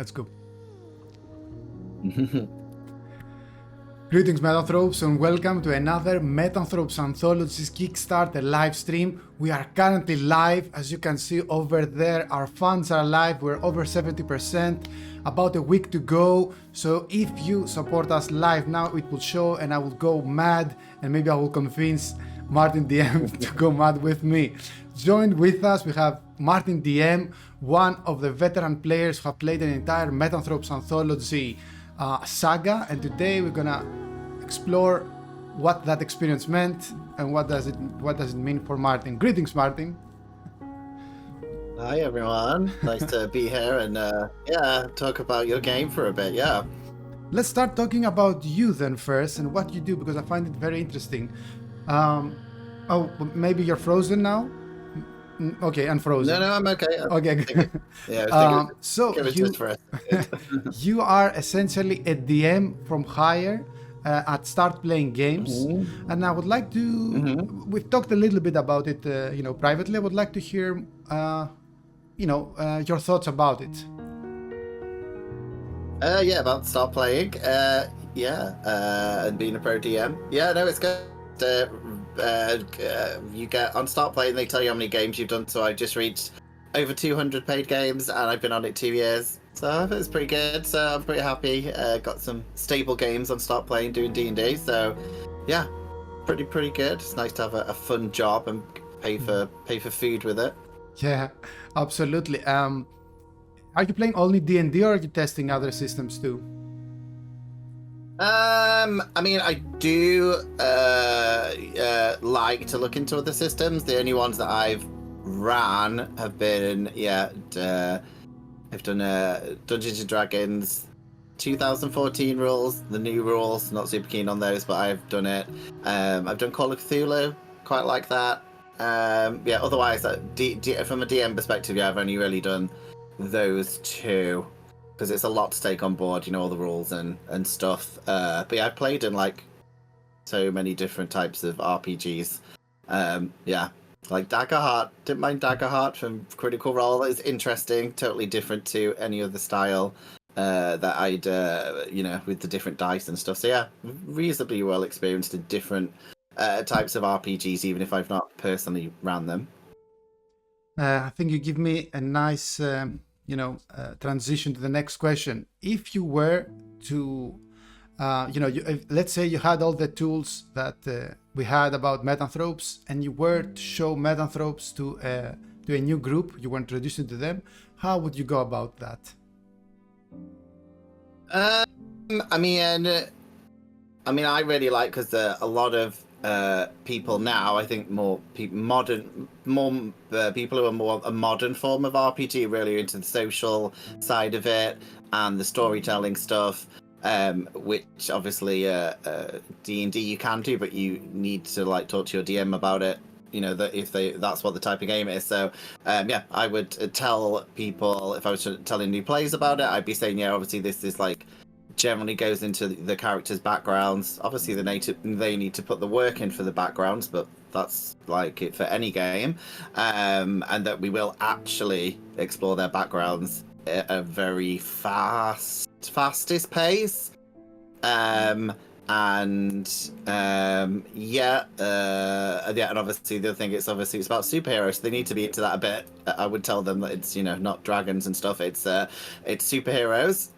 Let's go. Greetings, Metanthropes, and welcome to another Metanthropes Anthologies Kickstarter live stream. We are currently live. As you can see over there, our funds are live. We're over 70%, about a week to go. So if you support us live now, it will show and I will go mad, and maybe I will convince Martin DM to go mad with me. Joined with us, we have Martin DM, one of the veteran players who have played an entire Metanthropes Anthology saga, and today we're gonna explore what that experience meant and what does it mean for Martin. Greetings, Martin. Hi everyone, nice to be here and talk about your game for a bit. Let's start talking about you then first and what you do, because I find it very interesting. Oh, maybe you're frozen now. Okay, unfrozen. No, I'm okay. Okay. Yeah. So you are essentially a DM from Hire at Start Playing Games, and I would like to. We've talked a little bit about it, privately. I would like to hear, your thoughts about it. About Start Playing. And being a pro DM. Yeah, no, it's good. You get on Start Playing, they tell you how many games you've done. So I just reached over 200 paid games, and I've been on it 2 years. So it's pretty good. So I'm pretty happy. Got some stable games on Start Playing, doing D&D. So yeah, pretty good. It's nice to have a fun job and pay for food with it. Yeah, absolutely. Are you playing only D&D, or are you testing other systems too? I do like to look into other systems. The only ones that I've ran have been I've done Dungeons and Dragons 2014 rules, the new rules. Not super keen on those, but I've done it. I've done Call of Cthulhu, quite like that. Otherwise, from a DM perspective, I've only really done those two, because it's a lot to take on board, all the rules and stuff. But yeah, I've played in like so many different types of RPGs. Like Daggerheart, didn't mind Daggerheart from Critical Role. It's interesting, totally different to any other style that I'd, with the different dice and stuff. So yeah, reasonably well experienced in different types of RPGs, even if I've not personally ran them. I think you give me a nice, transition to the next question. If you were to, let's say you had all the tools that we had about Metanthropes, and you were to show Metanthropes to a new group, you were introducing to them, how would you go about that? I really like, because a lot of people now, I think more people who are more a modern form of RPG, really into the social side of it and the storytelling stuff, which obviously D&D you can do, but you need to talk to your DM about it, that's what the type of game is. So I would tell people, if I was telling new players about it, I'd be saying, obviously this is generally goes into the characters' backgrounds. Obviously they need to put the work in for the backgrounds, but that's like it for any game, and that we will actually explore their backgrounds at a very fastest pace, and obviously the other thing, it's about superheroes, so they need to be into that a bit. I would tell them that it's not dragons and stuff, it's superheroes,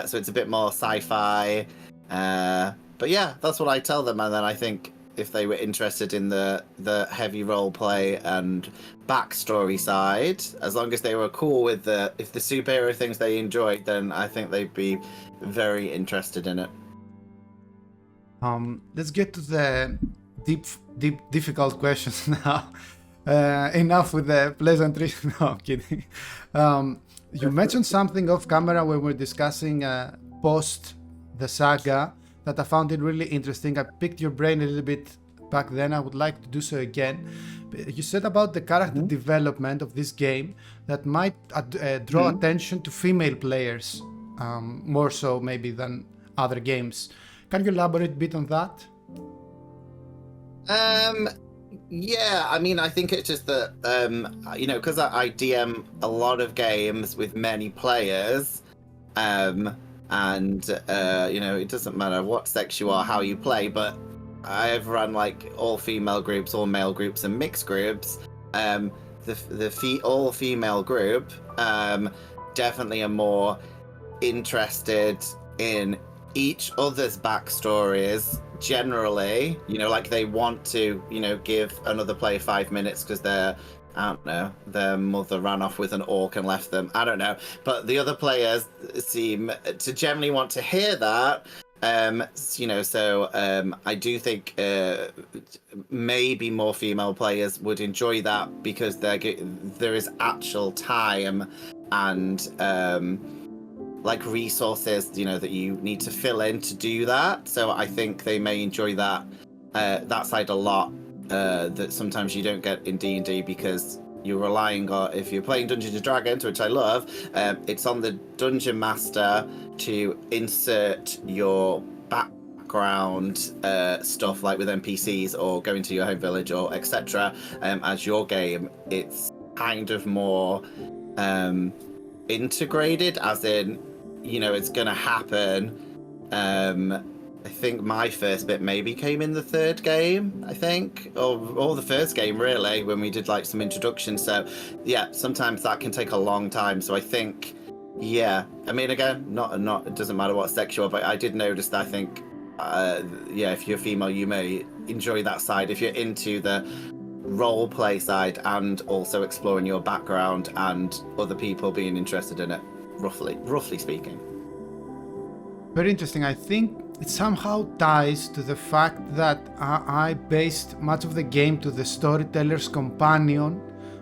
so it's a bit more sci-fi, but yeah, that's what I tell them. And then I think if they were interested in the heavy role play and backstory side, as long as they were cool with if the superhero things they enjoyed, then I think they'd be very interested in it. Let's get to the deep, difficult questions now. Enough with the pleasantries. No, I'm kidding. You mentioned something off camera when we were discussing post the saga that I found it really interesting. I picked your brain a little bit back then. I would like to do so again. You said about the character development of this game that might draw attention to female players, more so maybe than other games. Can you elaborate a bit on that? I think it's just that, because I DM a lot of games with many players, and you know, it doesn't matter what sex you are, how you play, but I've run like all female groups, all male groups, and mixed groups. The all female group definitely are more interested in each other's backstories generally, you know, like they want to, you know, give another player 5 minutes because they're, I don't know, their mother ran off with an orc and left them, I don't know, but the other players seem to generally want to hear that. You know, so I do think maybe more female players would enjoy that because there is actual time and like resources, you know, that you need to fill in to do that. So I think they may enjoy that that side a lot. That sometimes you don't get in D&D because you're relying on, if you're playing Dungeons and Dragons, which I love, it's on the Dungeon Master to insert your background stuff, like with NPCs or going to your home village or etc. As your game, it's kind of more integrated, as in, you know, it's gonna happen. I think my first bit maybe came in the third game, I think, or the first game really, when we did like some introduction. So yeah, sometimes that can take a long time. So I think, yeah, I mean, again, not it doesn't matter what sex you are, but I did notice that I think, yeah, if you're female, you may enjoy that side. If you're into the role play side and also exploring your background and other people being interested in it, roughly speaking. Very interesting. I think it somehow ties to the fact that I based much of the game to the Storyteller's Companion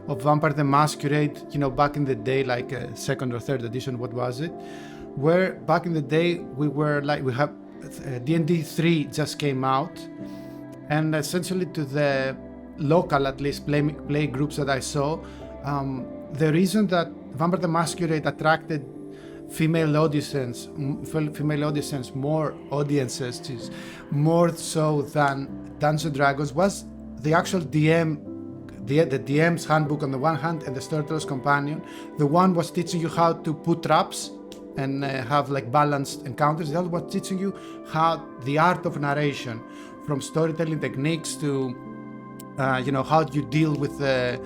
of Vampire the Masquerade, you know, back in the day, like second or third edition, what was it? Where back in the day we were like, we have D&D 3 just came out, and essentially to the local, at least, play groups that I saw, the reason that Vampire the Masquerade attracted female audiences, more audiences, more so than Dungeons and Dragons, was the actual DM, the DM's handbook on the one hand, and the Storyteller's Companion. The one was teaching you how to put traps and have like balanced encounters. The other was teaching you how the art of narration, from storytelling techniques to you know, how you deal with a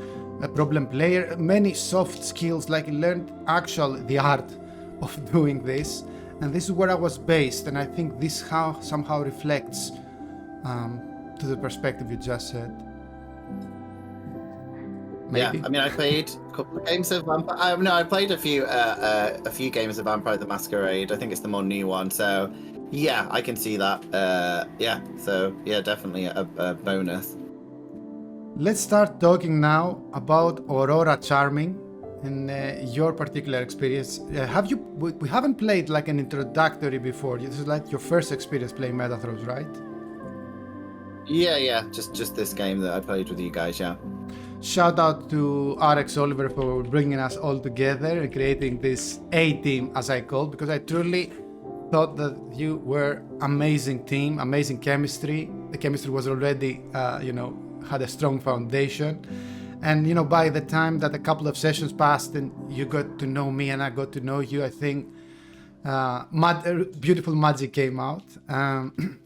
problem player, many soft skills, like learned the art of doing this. And this is where I was based, and I think this somehow reflects to the perspective you just said. Maybe. Yeah, I mean, I played a couple of games of Vampire. No, I played a few games of Vampire the Masquerade. I think it's the more new one. So yeah, I can see that. Yeah, so yeah, definitely a bonus. Let's start talking now about Aurora Charming and your particular experience. We haven't played like an introductory before. This is like your first experience playing Metanthropes, right? Yeah, just this game that I played with you guys, yeah. Shout out to RX Oliver for bringing us all together and creating this A-team, as I call, because I truly thought that you were amazing team, amazing chemistry. The chemistry was already, you know, had a strong foundation. And, you know, by the time that a couple of sessions passed and you got to know me and I got to know you, I think beautiful magic came out.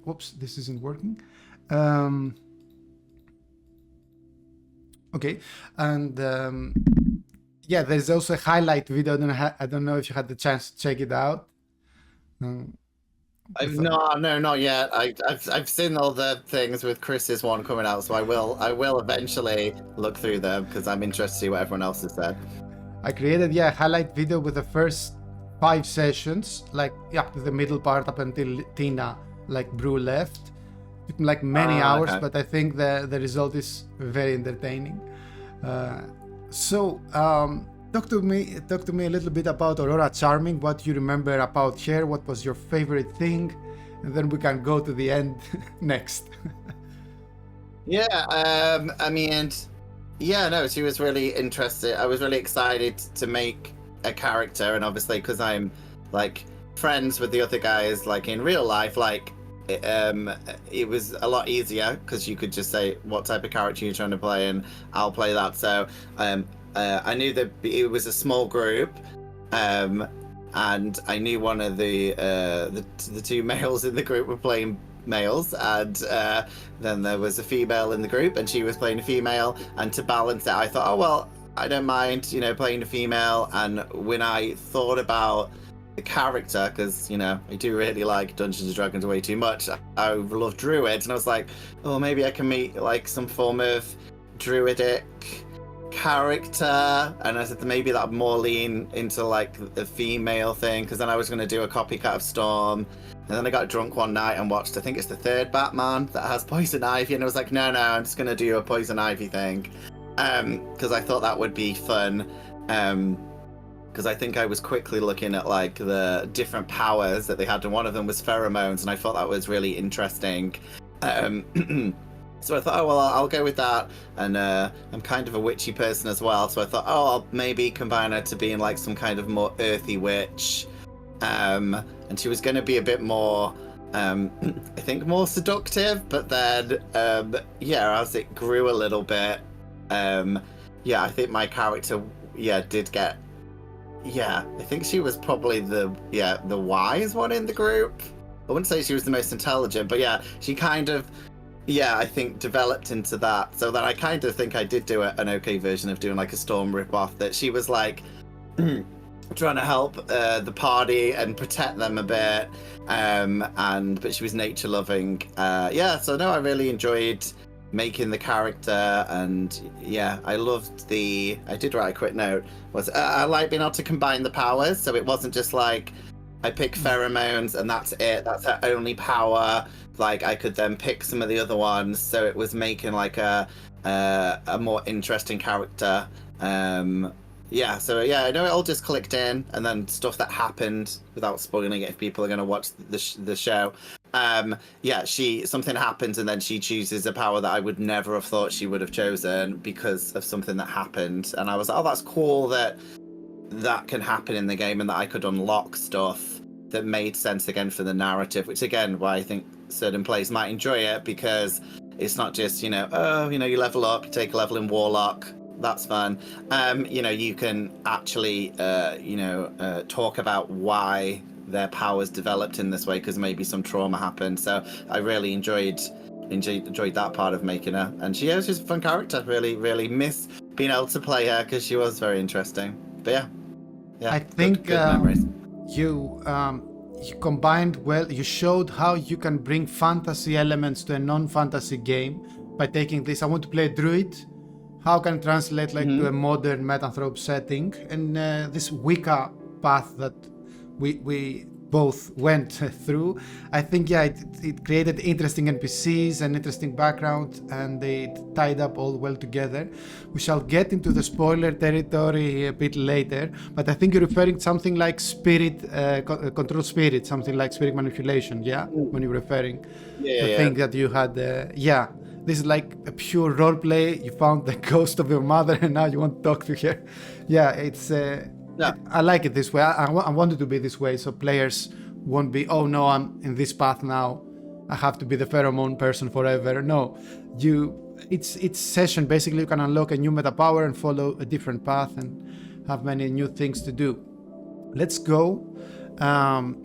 Whoops, this isn't working. Okay, and yeah, there's also a highlight video. I don't know if you had the chance to check it out. No, not yet. I've seen all the things with Chris's one coming out, so I will eventually look through them because I'm interested to see what everyone else has said. I created a highlight video with the first 5 sessions, like up to the middle part, up until Tina Brew left. Took me like many hours, okay. But I think the result is very entertaining. So talk to me a little bit about Aurora Charming. What you remember about her? What was your favorite thing? And then we can go to the end next. Yeah, I mean, yeah, no, she was really interested. I was really excited to make a character, and obviously because I'm like friends with the other guys, like in real life, like it was a lot easier because you could just say what type of character you're trying to play and I'll play that. So I knew that it was a small group, and I knew one of the two males in the group were playing males, and then there was a female in the group, and she was playing a female. And to balance it, I thought, oh well, I don't mind, playing a female. And when I thought about the character, because I do really like Dungeons and Dragons way too much, I love druids, and I was like, oh, maybe I can meet like some form of druidic character. And I said maybe that more lean into like the female thing, because then I was going to do a copycat of Storm. And then I got drunk one night and watched, I think it's the third Batman that has Poison Ivy, and I was like, no, I'm just going to do a Poison Ivy thing, because I thought that would be fun. Because I think I was quickly looking at like the different powers that they had, and one of them was pheromones, and I thought that was really interesting. So I thought, oh well, I'll go with that. And I'm kind of a witchy person as well, so I thought, oh, I'll maybe combine her to being like some kind of more earthy witch. And she was going to be a bit more, I think, more seductive. But then, as it grew a little bit, I think my character, did get. Yeah, I think she was probably the wise one in the group. I wouldn't say she was the most intelligent, but she kind of, I think developed into that. So that I kind of think I did do an okay version of doing like a Storm ripoff, that she was like trying to help the party and protect them a bit, but she was nature loving. So no, I really enjoyed making the character, and I loved I did write a quick note, I like being able to combine the powers, so it wasn't just like I pick pheromones and that's it, that's her only power. Like I could then pick some of the other ones, so it was making like a more interesting character. I know it all just clicked in, and then stuff that happened, without spoiling it if people are going to watch the show. Something happens, and then she chooses a power that I would never have thought she would have chosen because of something that happened. And I was like, oh, that's cool that can happen in the game, and that I could unlock stuff that made sense again for the narrative, which again, why I think certain players might enjoy it, because it's not just, you level up, you take a level in Warlock, that's fun. You can actually, talk about why their powers developed in this way, because maybe some trauma happened. So I really enjoyed that part of making her, and she was just a fun character. Really miss being able to play her, because she was very interesting. But I think good memories. You combined well. You showed how you can bring fantasy elements to a non-fantasy game by taking this. I want to play a druid. How can it translate to a modern Metanthrope setting, and this Wicca path that we both went through. I think it created interesting NPCs and interesting background, and they tied up all well together. We shall get into the spoiler territory a bit later, but I think you're referring to something like spirit, control spirit, something like spirit manipulation, when you're referring the thing that you had, this is like a pure role play. You found the ghost of your mother and now you want to talk to her. I like it this way. I want it to be this way, so players won't be, oh no, I'm in this path now, I have to be the pheromone person forever. No, it's session. Basically, you can unlock a new meta power and follow a different path and have many new things to do. Let's go.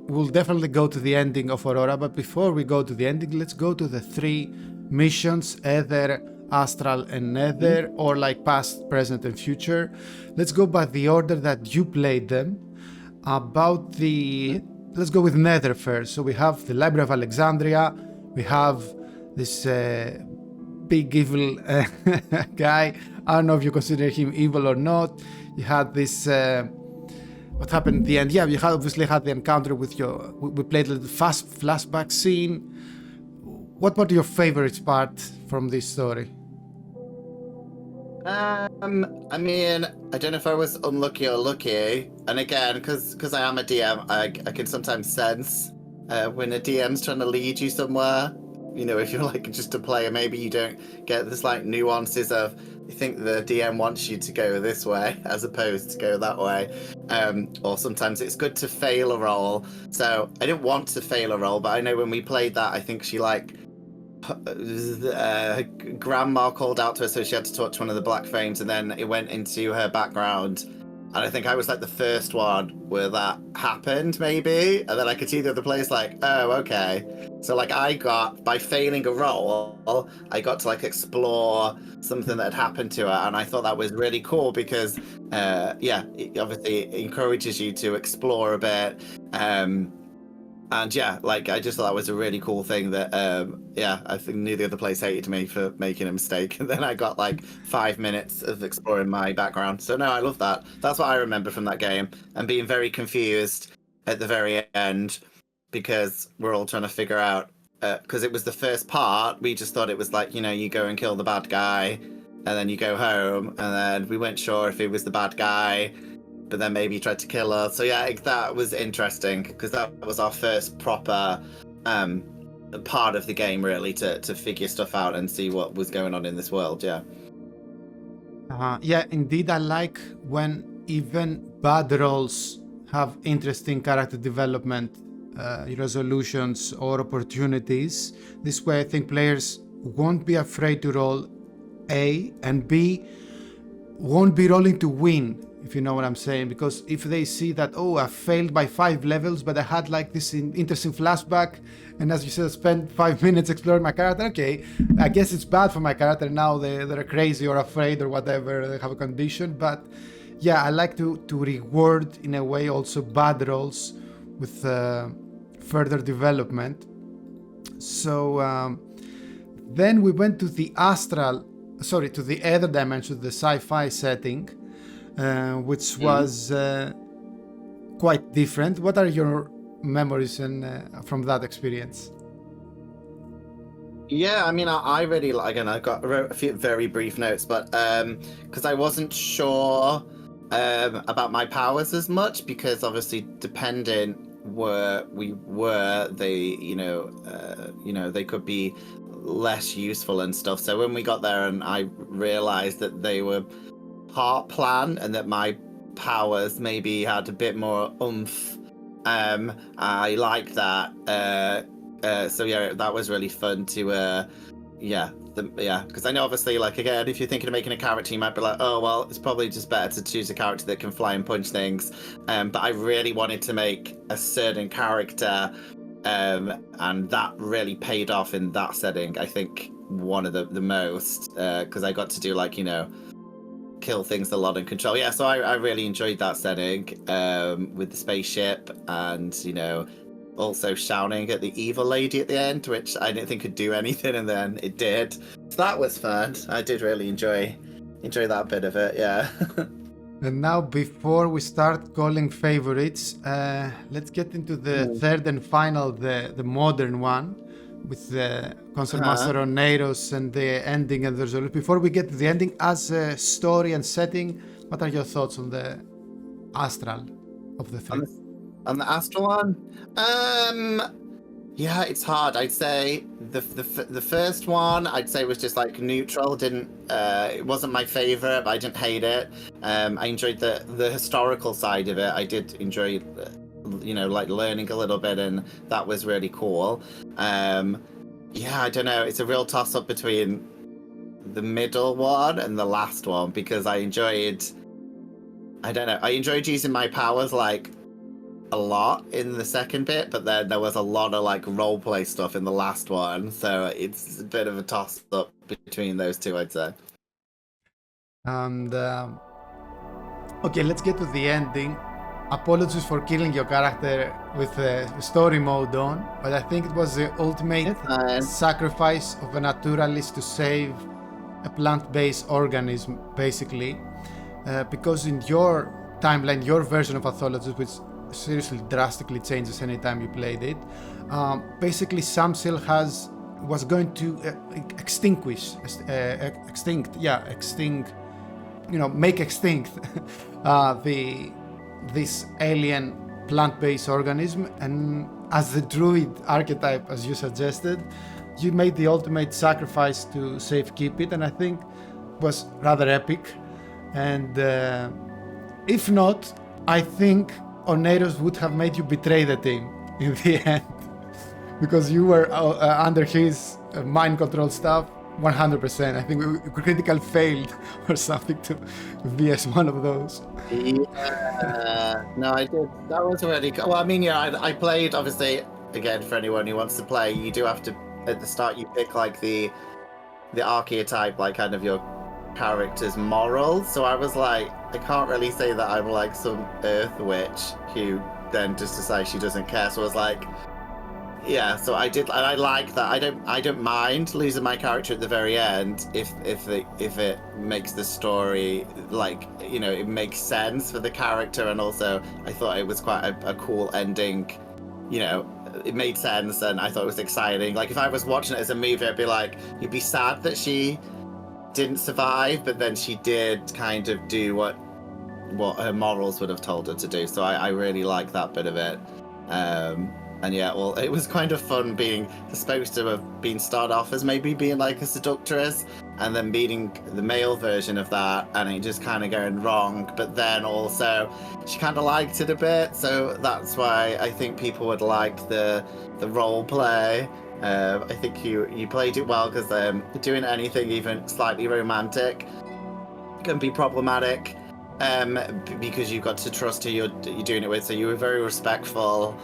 We'll definitely go to the ending of Aurora, but before we go to the ending, let's go to the 3 missions, Ether, Astral, and Nether, or like past, present, and future. Let's go by the order that you played them. Let's go with Nether first. So we have the Library of Alexandria. We have this big evil guy. I don't know if you consider him evil or not. You had this. What happened at the end? We obviously had the encounter with we played the fast flashback scene. What was your favorite part from this story? I mean, I don't know if I was unlucky or lucky. And again, because I am a DM, I can sometimes sense when a DM's trying to lead you somewhere. If you're like just a player, maybe you don't get this like nuances of, you think the DM wants you to go this way as opposed to go that way. Or sometimes it's good to fail a roll. So I didn't want to fail a roll, but I know when we played that, I think she grandma called out to her, so she had to talk to one of the Black Flames, and then it went into her background And I think I was like the first one where that happened, maybe. And then I could see the other players like, oh, okay. So like I got, by failing a roll, I got to like explore something that had happened to her. And I thought that was really cool because, yeah, it obviously encourages you to explore a bit. And yeah, like I just thought that was a really cool thing that, yeah, I think neither of the players hated me for making a mistake. And then I got like 5 minutes of exploring my background. So no, I love that. That's what I remember from that game, and being very confused at the very end because we're all trying to figure out, because it was the first part, we just thought it was like, you know, you go and kill the bad guy and then you go home, and then we weren't sure if it was the bad guy, but then maybe he tried to kill her. So yeah, that was interesting because that was our first proper part of the game, really, to figure stuff out and see what was going on in this world. Yeah. Yeah, indeed, I like when even bad roles have interesting character development, resolutions, or opportunities. This way, I think players won't be afraid to roll A, and B, won't be rolling to win, if you know what I'm saying. Because if they see that, oh, I failed by 5 levels, but I had like this interesting flashback, and as you said, spent 5 minutes exploring my character, okay, I guess it's bad for my character now, they're crazy or afraid or whatever, they have a condition. But yeah, I like to reward in a way also bad roles with further development. So then we went to the to the other dimension, the sci-fi setting, which was quite different. What are your memories from that experience? Yeah, I mean, I really like, again, I wrote a few very brief notes, but because I wasn't sure about my powers as much, because obviously dependent where we were, they they could be less useful and stuff. So when we got there and I realized that they were part plan and that my powers maybe had a bit more oomph, I like that. So yeah, that was really fun to because I know obviously, like, again, if you're thinking of making a character, you might be like, oh well, it's probably just better to choose a character that can fly and punch things, but I really wanted to make a certain character, and that really paid off in that setting. I think one of the most, because I got to do, like, kill things a lot and control. Yeah, so I really enjoyed that setting, with the spaceship, and also shouting at the evil lady at the end, which I didn't think could do anything, and then it did. So that was fun. I did really enjoy that bit of it. Yeah. And now, before we start calling favorites, let's get into the third and final, the modern one, with the Concert Master Oneiros and the ending and the resolution. Before we get to the ending, as a story and setting, what are your thoughts on the Astral of the three? On the Astral one? Yeah, it's hard. I'd say the first one, I'd say, was just like neutral. It wasn't my favorite, but I didn't hate it. I enjoyed the historical side of it. I did enjoy, like learning a little bit, and that was really cool. Yeah, I don't know. It's a real toss up between the middle one and the last one, because I enjoyed using my powers like a lot in the second bit, but then there was a lot of like role play stuff in the last one, so it's a bit of a toss up between those two, I'd say. And okay, let's get to the ending. Apologies for killing your character with the story mode on, but I think it was the ultimate sacrifice of a naturalist to save a plant-based organism, basically, because in your timeline, your version of Anthologies, which seriously drastically changes anytime you played it, basically Samsil was going to make extinct this alien plant-based organism. And as the druid archetype, as you suggested, you made the ultimate sacrifice to safekeep it, and I think it was rather epic. And if not, I think Oneiros would have made you betray the team in the end, because you were under his mind control stuff. 100%. I think we critical failed or something to be as one of those. Yeah, no, I did. That was really cool. Well, I mean, yeah, I played, obviously, again, for anyone who wants to play, you do have to, at the start, you pick like the archetype, like kind of your character's morals. So I was like, I can't really say that I'm like some earth witch who then just decides she doesn't care. So I was like, yeah, so I did, and I like that. I don't mind losing my character at the very end if it makes the story, like, you know, it makes sense for the character, and also I thought it was quite a cool ending. You know, it made sense, and I thought it was exciting. Like, if I was watching it as a movie, I'd be like, you'd be sad that she didn't survive, but then she did kind of do what her morals would have told her to do. So I really like that bit of it. And yeah, well, it was kind of fun being supposed to have been started off as maybe being like a seductress, and then meeting the male version of that, and it just kind of going wrong. But then also, she kind of liked it a bit, so that's why I think people would like the role play. I think you played it well, because doing anything even slightly romantic can be problematic. Because you've got to trust who you're doing it with, so you were very respectful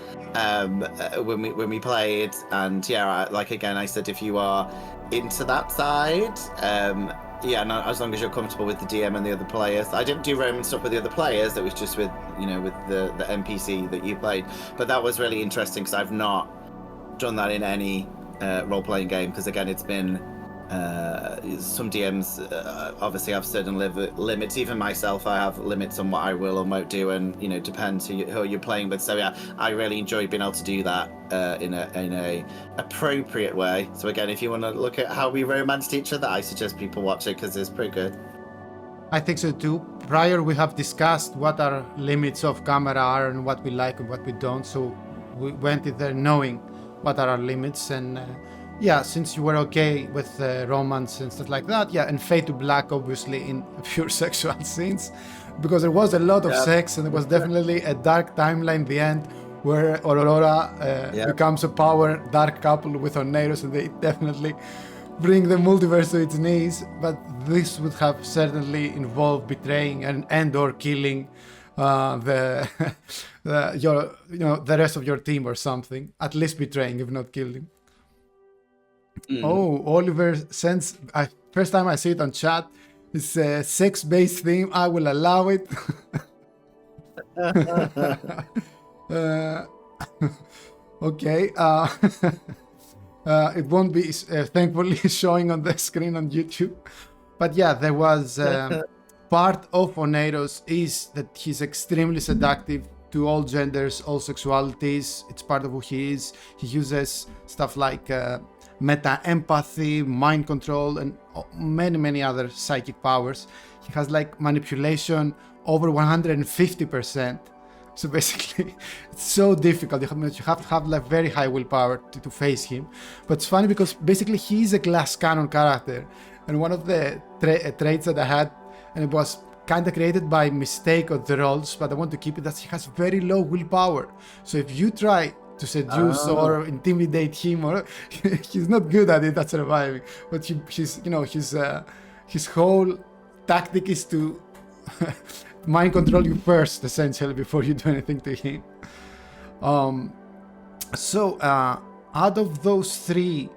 when we played, and yeah, like again, I said if you are into that side, yeah, no, as long as you're comfortable with the DM and the other players. I didn't do romance stuff with the other players. It was just with, you know, with the NPC that you played, but that was really interesting because I've not done that in any role-playing game, because again, it's been some DMs obviously have certain limits. Even myself, I have limits on what I will or won't do, and you know, depends who you're playing with. So yeah, I really enjoyed being able to do that in a appropriate way. So again, if you want to look at how we romanced each other, I suggest people watch it because it's pretty good. I think so too. Prior, we have discussed what our limits of camera are and what we like and what we don't. So we went in there knowing what are our limits, and yeah, since you were okay with romance and stuff like that, yeah, and Fade to Black, obviously, in pure sexual scenes, because there was a lot of sex, and there was definitely a dark timeline in the end where Aurora becomes a power dark couple with Oneiros, and they definitely bring the multiverse to its knees. But this would have certainly involved betraying and or killing the rest of your team or something. At least betraying, if not killing. Oh, Oliver sends, first time I see it on chat, it's a sex-based theme. I will allow it. Okay. It won't be thankfully showing on the screen on YouTube. But yeah, there was part of Oneiros is that he's extremely seductive to all genders, all sexualities. It's part of who he is. He uses stuff like meta-empathy, mind control, and many other psychic powers. He has like manipulation over 150%. So basically, it's so difficult. You have to have like very high willpower to face him. But it's funny because basically he's a glass cannon character. And one of the traits that I had, and it was kind of created by mistake of the roles, but I want to keep it, that he has very low willpower. So if you try to seduce or intimidate him, or he's not good at it, at surviving. But his whole tactic is to mind control you first, essentially, before you do anything to him. So out of those three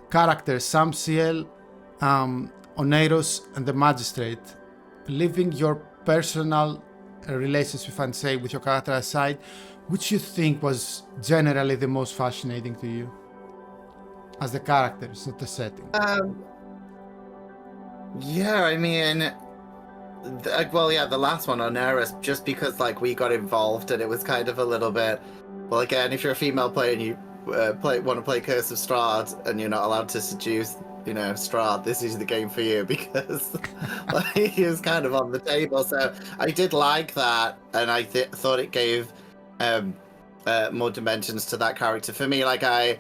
characters, Samsiel, Oneiros, and the Magistrate, leaving your personal relationship, and say, with your character aside, which you think was generally the most fascinating to you as the characters, not the setting? Yeah, I mean, the last one, Oneiros, just because like we got involved and it was kind of a little bit, well, again, if you're a female player and you want to play Curse of Strahd and you're not allowed to seduce, you know, Strahd, this is the game for you, because like, he was kind of on the table. So I did like that, and I thought it gave more dimensions to that character. For me, like I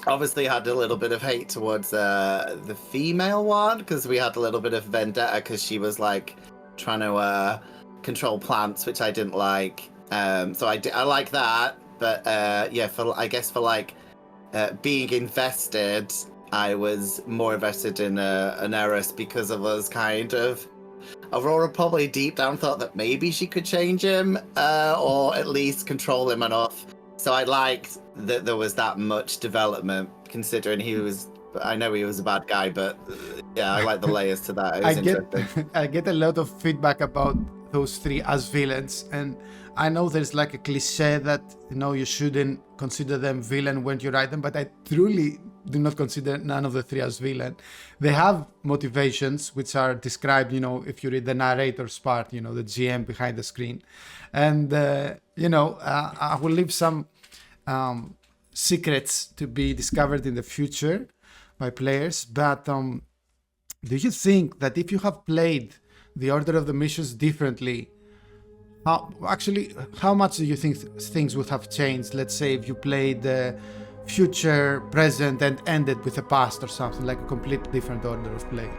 obviously had a little bit of hate towards the female one, because we had a little bit of vendetta because she was like trying to control plants, which I didn't like. So I like that, but yeah, for like being invested I was more invested in an Eris because of us kind of. Aurora probably deep down thought that maybe she could change him, or at least control him enough. So I liked that there was that much development, considering he was. I know he was a bad guy, but yeah, I like the layers to that. It was interesting. I get a lot of feedback about those three as villains, and I know there's like a cliche that you shouldn't consider them villain when you write them, but I truly do not consider none of the three as villain. They have motivations which are described, if you read the narrator's part, the GM behind the screen, and I will leave some secrets to be discovered in the future by players. But do you think that if you have played the order of the missions differently, how much do you think things would have changed? Let's say if you played the future, present, and ended with the past or something, like a completely different order of play.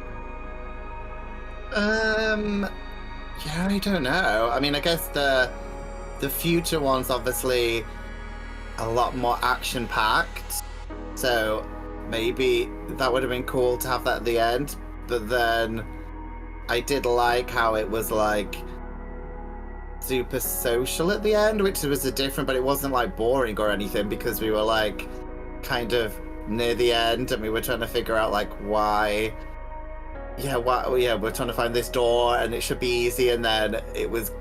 Yeah, I don't know. I mean, I guess the future one's obviously a lot more action packed, so maybe that would have been cool to have that at the end. But then I did like how it was like super social at the end, which was a different, but it wasn't like boring or anything, because we were like kind of near the end and we were trying to figure out like why we're trying to find this door and it should be easy, and then I like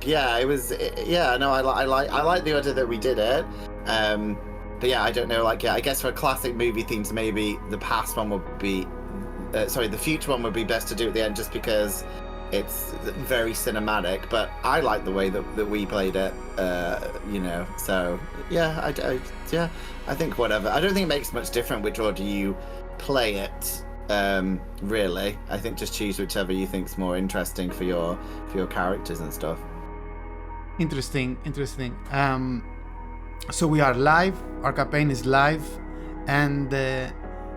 the order that we did it. But yeah, I don't know, like, I guess for classic movie themes, maybe the past one would be the future one would be best to do at the end, just because it's very cinematic. But I like the way that we played it, so yeah, I think whatever. I don't think it makes much difference which order you play it, really. I think just choose whichever you think's more interesting for your characters and stuff. Interesting. So we are live, our campaign is live, and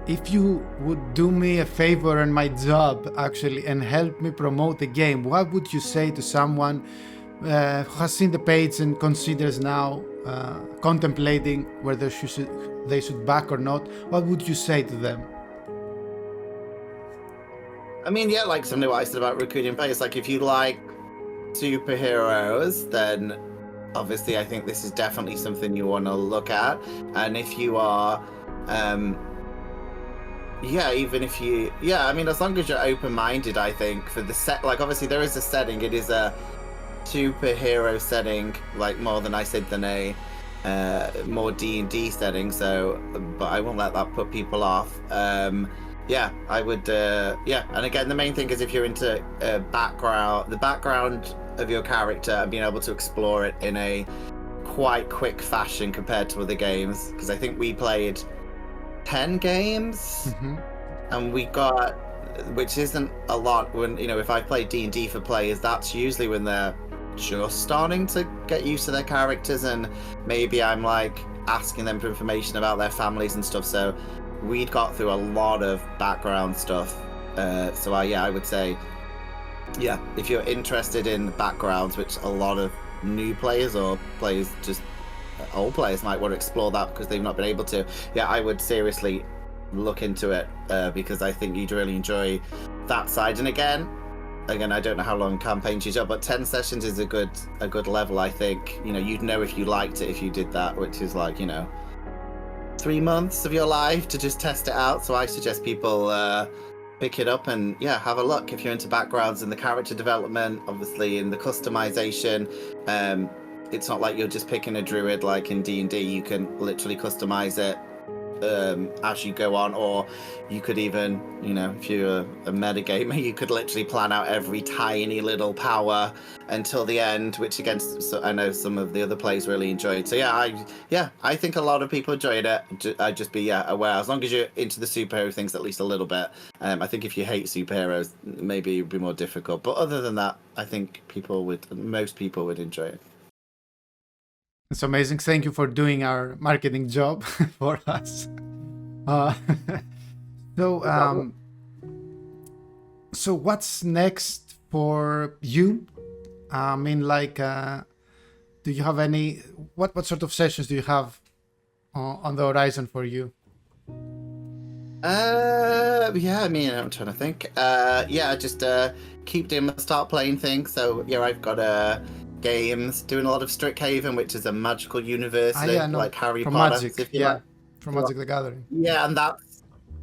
if you would do me a favor and my job actually and help me promote the game, what would you say to someone who has seen the page and considers now contemplating whether they should back or not? What would you say to them? I mean, yeah, like something what I said about recruiting players, like if you like superheroes, then obviously I think this is definitely something you want to look at. And if you are as long as you're open-minded, I think for the set, like obviously there is a setting, it is a superhero setting, like more than I said than a more D&D setting, so but I won't let that put people off. I would and again, the main thing is if you're into the background of your character and being able to explore it in a quite quick fashion compared to other games, because I think we played 10 games, and we got, which isn't a lot. When if I play D&D for players, that's usually when they're just starting to get used to their characters, and maybe I'm like asking them for information about their families and stuff. So we'd got through a lot of background stuff. I would say, if you're interested in backgrounds, which a lot of new players or players, just old players, might want to explore that because they've not been able to, I would seriously look into it, because I think you'd really enjoy that side. And again, I don't know how long campaigns you do, but 10 sessions is a good level. I think you'd know if you liked it if you did that, which is like 3 months of your life to just test it out. So I suggest people pick it up and have a look if you're into backgrounds and the character development, obviously in the customization. It's not like you're just picking a druid like in D&D. You can literally customize it as you go on, or you could even, if you're a metagamer, you could literally plan out every tiny little power until the end, which again, I know some of the other players really enjoyed. So I think a lot of people enjoyed it. I'd just be aware, as long as you're into the superhero things at least a little bit. I think if you hate superheroes, maybe it'd be more difficult, but other than that, I think most people would enjoy it. It's amazing. Thank you for doing our marketing job for us. So what's next for you? I mean, like, do you have any? What sort of sessions do you have on the horizon for you? Yeah, I mean, I'm trying to think. Yeah, just keep doing my start playing thing. So yeah, I've got games, doing a lot of Strixhaven, which is a magical universe, Yeah, no, like Harry from Potter. Magic, So if you yeah, like, from Magic the Gathering. yeah,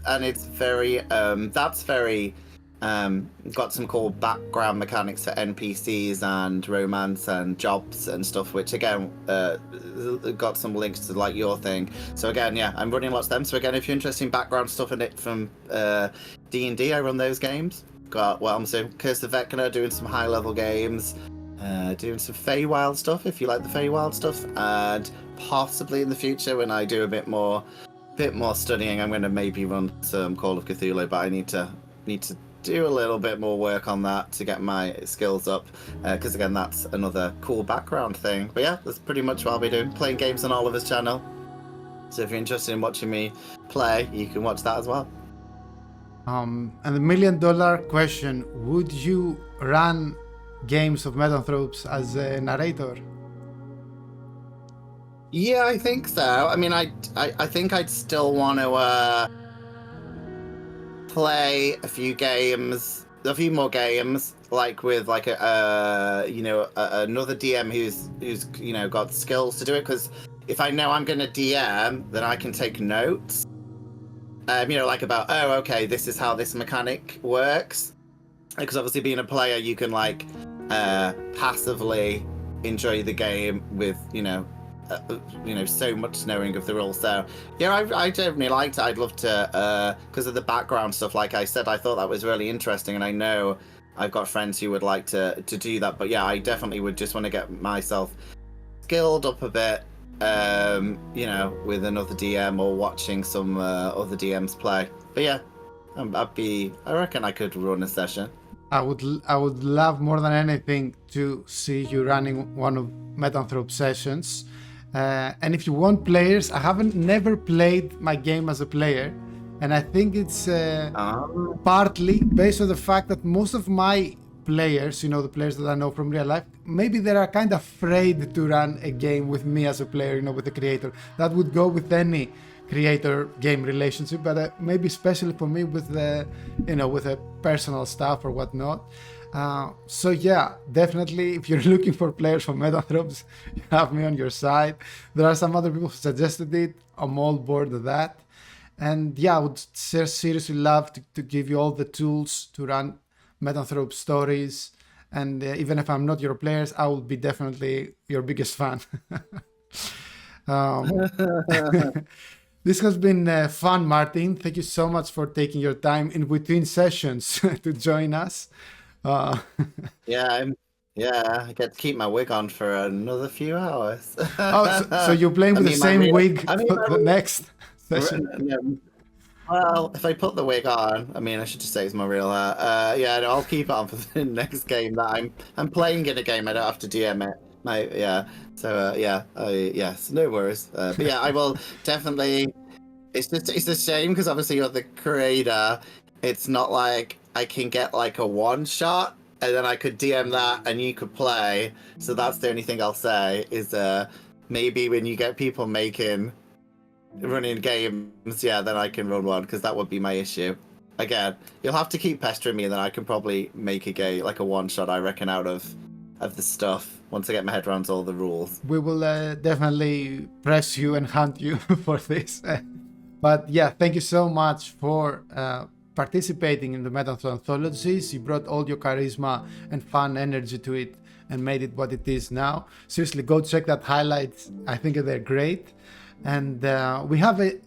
and it's very that's very got some cool background mechanics for NPCs and romance and jobs and stuff, which again got some links to like your thing. So again, yeah, I'm running lots of them. So again, if you're interested in background stuff in it from D&D, I run those games. Got I'm saying Curse of Vecna, doing some high level games, doing some Feywild stuff if you like the Feywild stuff, and possibly in the future when I do a bit more studying, I'm going to maybe run some Call of Cthulhu, but I need to do a little bit more work on that to get my skills up, because again, that's another cool background thing. But yeah, that's pretty much what I'll be doing, playing games on Oliver's channel. So if you're interested in watching me play, you can watch that as well. And the $1 million question: would you run games of Metanthropes as a narrator? Yeah, I think so. I mean, I think I'd still want to play a few more games, like with like another DM who's got skills to do it. Because if I know I'm going to DM, then I can take notes. Like about, oh, okay, this is how this mechanic works. Because obviously, being a player, you can like passively enjoy the game with so much knowing of the rules. So yeah, I definitely liked it. I'd love to, because of the background stuff, like I said, I thought that was really interesting, and I know I've got friends who would like to do that. But yeah, I definitely would just want to get myself skilled up a bit, with another DM or watching some other DMs play. But yeah, I reckon I could run a session. I would love more than anything to see you running one of Metanthrope sessions. And if you want players, I never played my game as a player, and I think it's partly based on the fact that most of my players, the players that I know from real life, maybe they are kind of afraid to run a game with me as a player, with the creator. That would go with any creator-game relationship, but maybe especially for me with the, with the personal stuff or whatnot. So yeah, definitely, if you're looking for players for Metanthropes, you have me on your side. There are some other people who suggested it. I'm all board of that. And yeah, I would seriously love to give you all the tools to run Metanthrope stories. And even if I'm not your players, I will be definitely your biggest fan. This has been fun, Martin. Thank you so much for taking your time in between sessions to join us. Yeah, I get to keep my wig on for another few hours. So you're playing with the same wig for the next session? Well, if I put the wig on, I should just say it's my real hair. No, I'll keep it on for the next game that I'm playing in a game. I don't have to DM it. Yes, no worries. But yeah, I will definitely. It's a shame because obviously you're the creator. It's not like I can get like a one shot and then I could DM that and you could play. So that's the only thing I'll say is maybe when you get people running games, yeah, then I can run one, because that would be my issue. Again, you'll have to keep pestering me and then I can probably make a game, like a one shot, I reckon, out of the stuff once I get my head around all the rules. We will definitely press you and hunt you for this. But yeah, thank you so much for participating in the Metanthropes Anthologies. You brought all your charisma and fun energy to it and made it what it is now. Seriously, go check that highlights. I think they're great. And we have we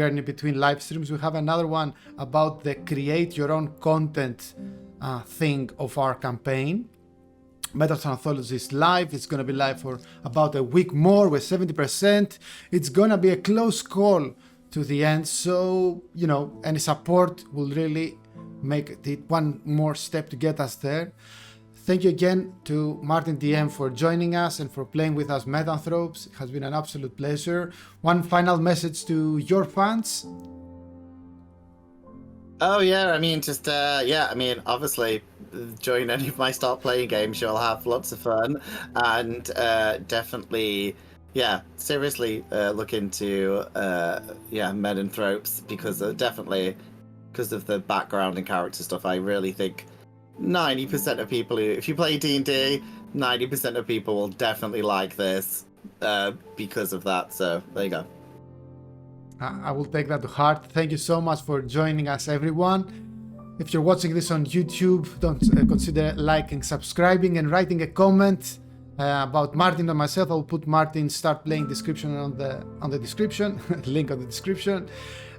are in between live streams. We have another one about the create your own content thing of our campaign. Metanthropes Anthologies live. It's going to be live for about a week more with 70%. It's going to be a close call to the end. So, any support will really make it one more step to get us there. Thank you again to Martin DM for joining us and for playing with us Metanthropes. It has been an absolute pleasure. One final message to your fans. Oh yeah, obviously join any of my start playing games. You'll have lots of fun, and definitely, yeah, seriously look into Metanthropes, because definitely because of the background and character stuff. I really think 90% of people if you play D&D, 90% of people will definitely like this because of that. So there you go. I will take that to heart. Thank you so much for joining us, everyone. If you're watching this on YouTube, don't consider liking, subscribing, and writing a comment about Martin and myself. I'll put Martin's Start Playing description on the description, link on the description.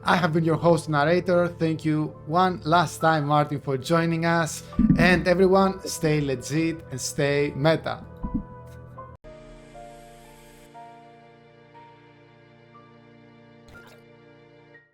I have been your host narrator. Thank you one last time, Martin, for joining us. And everyone, stay legit and stay meta.